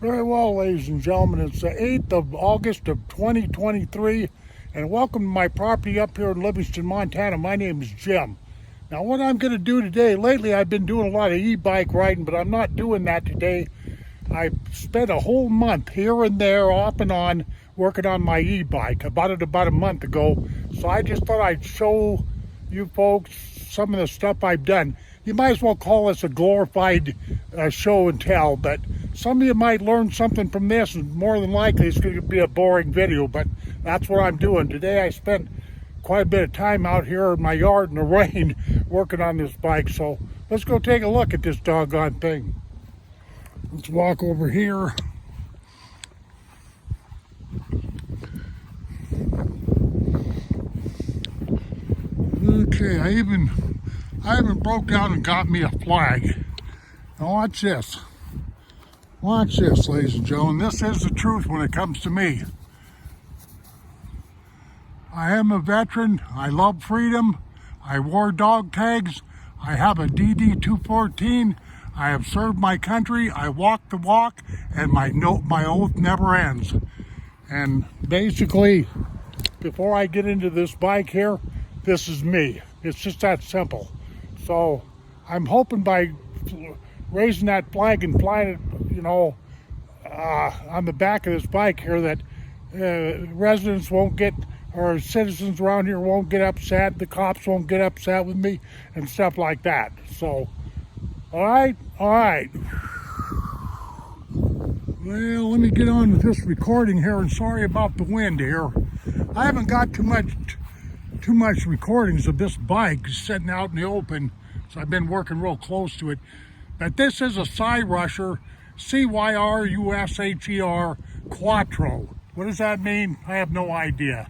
Very well, ladies and gentlemen. It's the 8th of August of 2023, and welcome to my property up here in Livingston, Montana. My name is Jim. Now, what I'm going to do today, lately I've been doing a lot of e-bike riding, but I'm not doing that today. I spent a whole month here and there, off and on, working on my e-bike. I bought it about a month ago, so I just thought I'd show you folks some of the stuff I've done. You might as well call this a glorified show and tell, but some of you might learn something from this, and more than likely it's going to be a boring video, but that's what I'm doing. Today I spent quite a bit of time out here in my yard in the rain working on this bike, so let's go take a look at this doggone thing. Let's walk over here. Okay, I even broke down and got me a flag. Now watch this. Watch this, ladies and gentlemen. This is the truth when it comes to me. I am a veteran. I love freedom. I wore dog tags. I have a DD-214. I have served my country. I walk the walk, and my oath never ends. And basically, before I get into this bike here, this is me. It's just that simple. So I'm hoping by raising that flag and flying it, on the back of this bike here, that residents won't get, or citizens around here won't get upset, the cops won't get upset with me and stuff like that. So, all right. Well, let me get on with this recording here, and sorry about the wind here. I haven't got too much recordings of this bike sitting out in the open, so I've been working real close to it. But this is a Cyrusher Cyrusher Kuattro. What does that mean? I have no idea.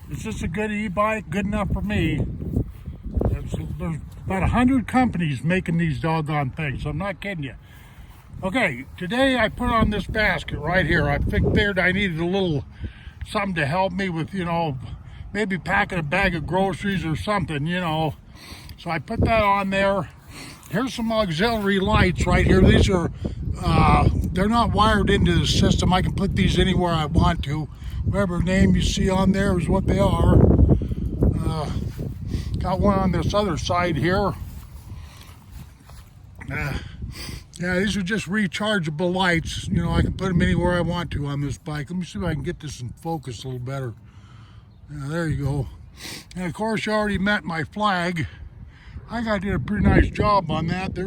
Is this a good e-bike? Good enough for me. There's about 100 companies making these doggone things. I'm not kidding you. Okay, today I put on this basket right here. I figured I needed a little something to help me with, maybe packing a bag of groceries or something, So I put that on there. Here's some auxiliary lights right here. These are, they're not wired into the system. I can put these anywhere I want to. Whatever name you see on there is what they are. Got one on this other side here. Yeah, these are just rechargeable lights. I can put them anywhere I want to on this bike. Let me see if I can get this in focus a little better. Yeah, there you go. And of course, you already met my flag. I did a pretty nice job on that.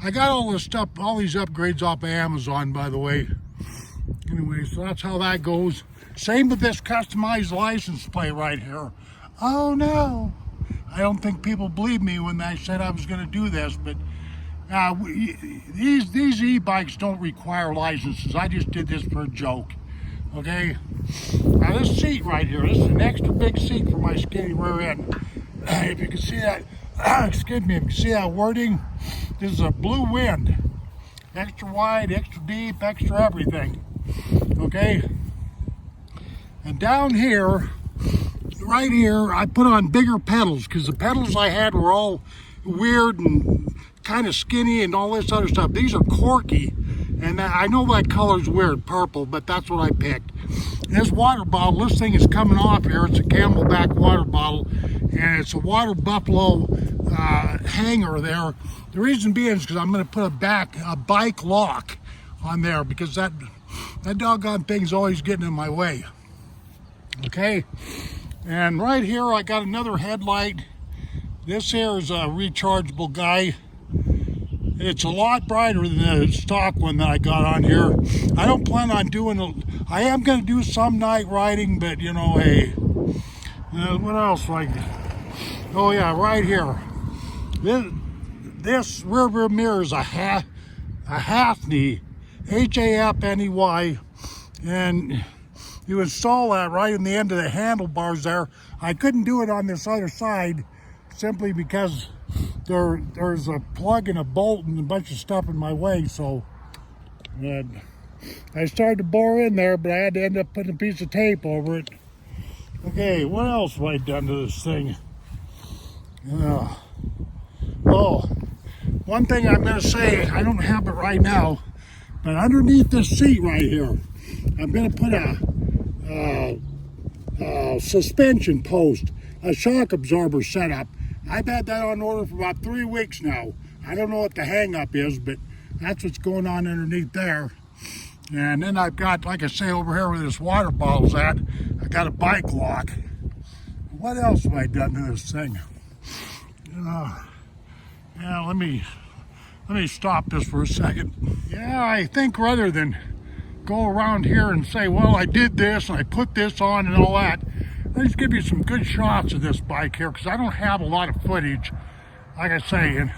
I got all this stuff, all these upgrades off of Amazon, by the way. Anyway, so that's how that goes. Same with this customized license plate right here. Oh no, I don't think people believe me when I said I was going to do this, but these e-bikes don't require licenses. I just did this for a joke. Okay, now this seat right here, this is an extra big seat for my skinny rear end. If you can see that, excuse me, if you can see that wording, this is a blue wind. Extra wide, extra deep, extra everything. Okay, and down here, right here, I put on bigger pedals because the pedals I had were all weird and kind of skinny and all this other stuff. These are corky, and I know that color's weird, purple, but that's what I picked. This water bottle, this thing is coming off here. It's a Camelback water bottle, and it's a Water Buffalo hanger there. The reason being is because I'm going to put a bike lock on there, because that doggone thing's always getting in my way. Okay, and right here I got another headlight. This here is a rechargeable guy. It's a lot brighter than the stock one that I got on here. I don't plan on doing I am going to do some night riding, but hey, what else? Oh yeah, right here. This rear mirror is a Hafney, Hafney, and you install that right in the end of the handlebars there. I couldn't do it on this other side simply because there's a plug and a bolt and a bunch of stuff in my way, so I started to bore in there, but I had to end up putting a piece of tape over it. Okay, what else have I done to this thing? Oh, one thing I'm going to say, I don't have it right now, But underneath this seat right here, I'm going to put a suspension post, a shock absorber setup. I've had that on order for about 3 weeks now. I don't know what the hang up is, but that's what's going on underneath there. And then I've got, like I say, over here where this water bottle's at, I got a bike lock. What else have I done to this thing? Yeah, let me stop this for a second. Yeah, I think rather than go around here and say, well, I did this and I put this on and all that, let's give you some good shots of this bike here, because I don't have a lot of footage, like I say, and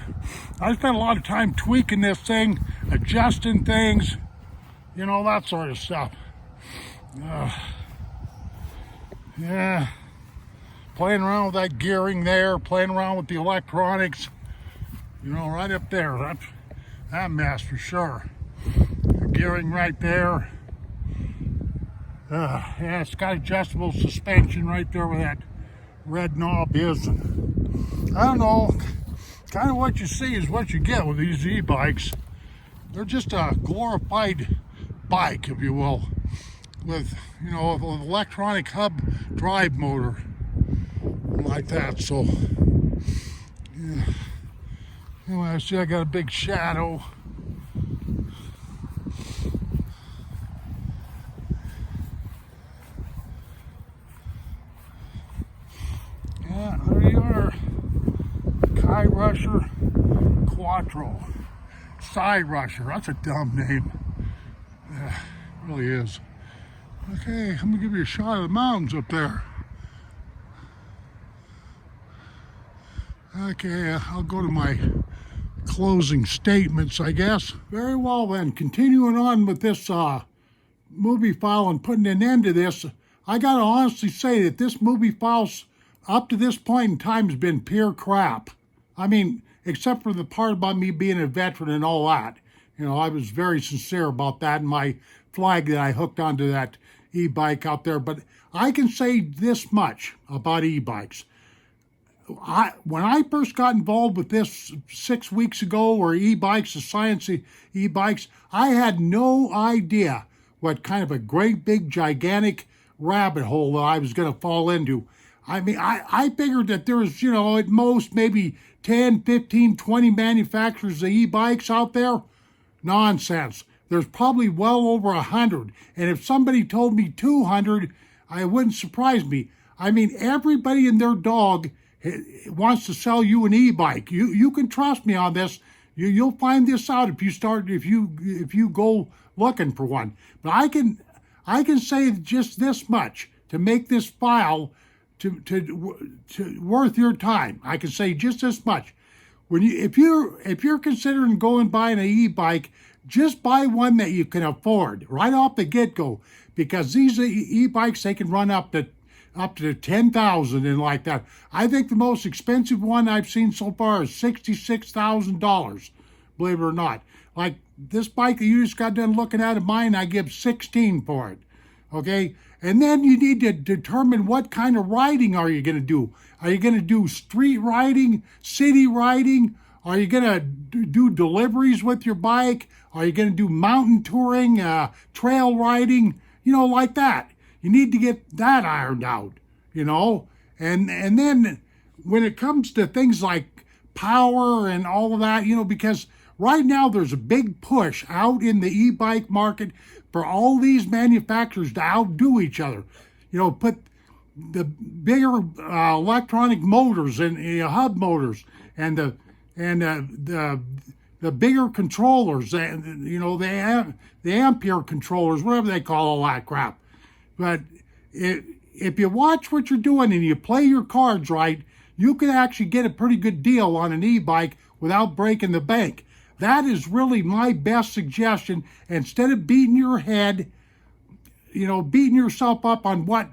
I spent a lot of time tweaking this thing, adjusting things, you know, that sort of stuff. Yeah, playing around with that gearing there, playing around with the electronics, you know, right up there, that mess for sure. The gearing right there. Yeah, it's got adjustable suspension right there where that red knob is. And I don't know, kind of what you see is what you get with these e-bikes. They're just a glorified bike, if you will, with, you know, an electronic hub drive motor like that. So yeah. Anyway, I see I got a big shadow. Yeah, there you are. Cyrusher Kuattro. Cyrusher, that's a dumb name. Yeah, it really is. Okay, I'm gonna give you a shot of the mountains up there. Okay, I'll go to my closing statements, I guess. Very well then, continuing on with this movie file and putting an end to this, I gotta honestly say that this movie file up to this point in time has been pure crap. I mean, except for the part about me being a veteran and all that. You know, I was very sincere about that and my flag that I hooked onto that e-bike out there. But I can say this much about e-bikes. When I first got involved with this 6 weeks ago, or e-bikes, the science of e-bikes, I had no idea what kind of a great big gigantic rabbit hole that I was going to fall into. I mean, I figured that there was, you know, at most maybe 10, 15, 20 manufacturers of e-bikes out there. Nonsense. There's probably well over 100. And if somebody told me 200, it wouldn't surprise me. I mean, everybody and their dog wants to sell you an e-bike. You can trust me on this. You'll find this out if you go looking for one. But I can say just this much to make this file to worth your time. I can say just this much. If you're considering going buying an e-bike, just buy one that you can afford right off the get-go, because these e-bikes, they can run up to 10,000 and like that. I think the most expensive one I've seen so far is $66,000, believe it or not. Like this bike that you just got done looking at of mine, I give 16 for it. Okay, and then you need to determine what kind of riding are you going to do. Are you going to do street riding, city riding? Are you going to do deliveries with your bike? Are you going to do mountain touring, trail riding? You know, like that. You need to get that ironed out, you know. And then when it comes to things like power and all of that, you know, because right now there's a big push out in the e-bike market for all these manufacturers to outdo each other. You know, put the bigger electronic motors and hub motors and the bigger controllers, and you know, the ampere controllers, whatever they call all that crap. But if you watch what you're doing and you play your cards right, you can actually get a pretty good deal on an e-bike without breaking the bank. That is really my best suggestion. Instead of beating your head, you know, beating yourself up on what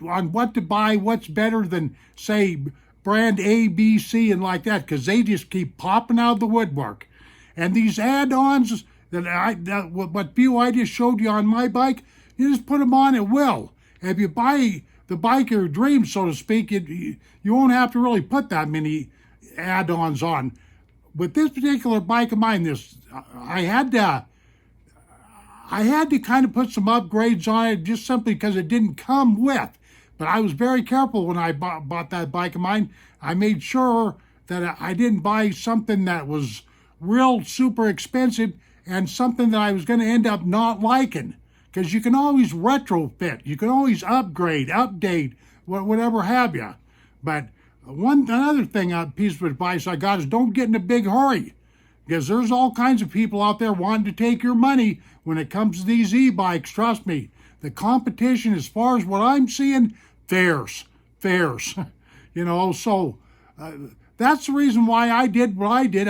to buy, what's better than, say, brand A, B, C, and like that, because they just keep popping out of the woodwork. And these add-ons what few I just showed you on my bike, you just put them on at will. And if you buy the bike of your dreams, so to speak, you won't have to really put that many add-ons on. With this particular bike of mine, I I had to kind of put some upgrades on it just simply because it didn't come with. But I was very careful when I bought that bike of mine. I made sure that I didn't buy something that was real super expensive and something that I was going to end up not liking. Because you can always retrofit, you can always upgrade, update, whatever have you. But another thing, a piece of advice I got is don't get in a big hurry. Because there's all kinds of people out there wanting to take your money when it comes to these e-bikes. Trust me, the competition, as far as what I'm seeing, fierce. So that's the reason why I did what I did.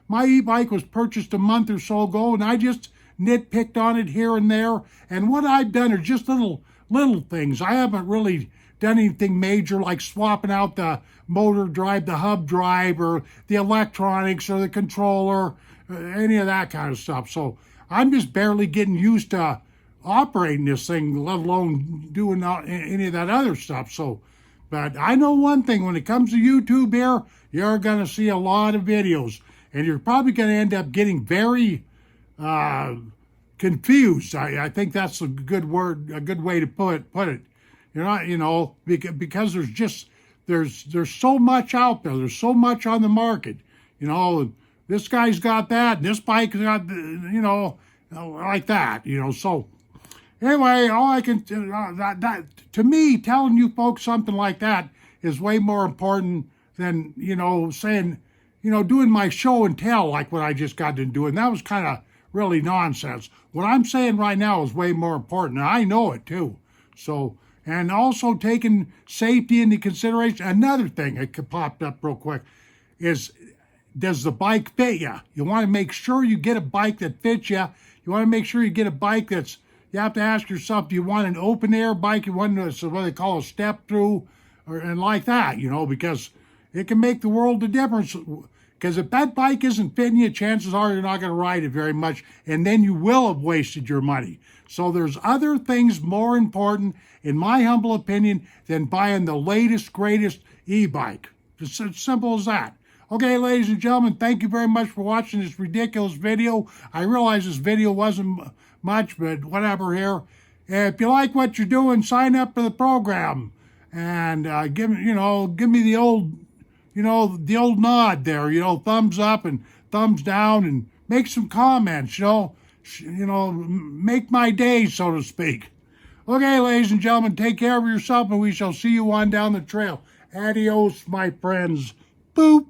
My e-bike was purchased a month or so ago, and I just nitpicked on it here and there. And what I've done are just little things. I haven't really done anything major like swapping out the motor drive, the hub drive, or the electronics, or the controller, any of that kind of stuff. So I'm just barely getting used to operating this thing, let alone doing any of that other stuff. So, but I know one thing, when it comes to YouTube here, you're going to see a lot of videos, and you're probably going to end up getting very confused. I think that's a good word, a good way to put it. Because there's so much out there. There's so much on the market. This guy's got that, and this bike's got, like that. So anyway, all I can that to me, telling you folks something like that is way more important than saying, doing my show and tell like what I just got to do, and that was kind of really nonsense. What I'm saying right now is way more important, and I know it too. So. And also taking safety into consideration. Another thing that popped up real quick is, does the bike fit you? You want to make sure you get a bike that fits you. You want to make sure you get a bike you have to ask yourself, do you want an open air bike? You want what they call a step through, and like that, because it can make the world of difference. Because if that bike isn't fitting you, chances are you're not going to ride it very much, and then you will have wasted your money. So there's other things more important, in my humble opinion, than buying the latest, greatest e-bike. It's as simple as that. Okay, ladies and gentlemen, thank you very much for watching this ridiculous video. I realize this video wasn't much, but whatever here. If you like what you're doing, sign up for the program. And give me the old nod there, thumbs up and thumbs down, and make some comments, make my day, so to speak. Okay, ladies and gentlemen, take care of yourself, and we shall see you on down the trail. Adios, my friends. Boop.